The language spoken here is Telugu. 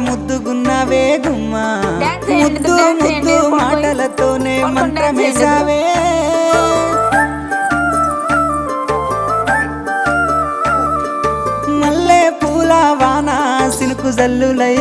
ముద్దుగున్నావే గుమ్మ ముద్దు ముద్దు మాటలతోనే మంత్రమేశావే మల్లె పూల వాన సినుకు జల్లులై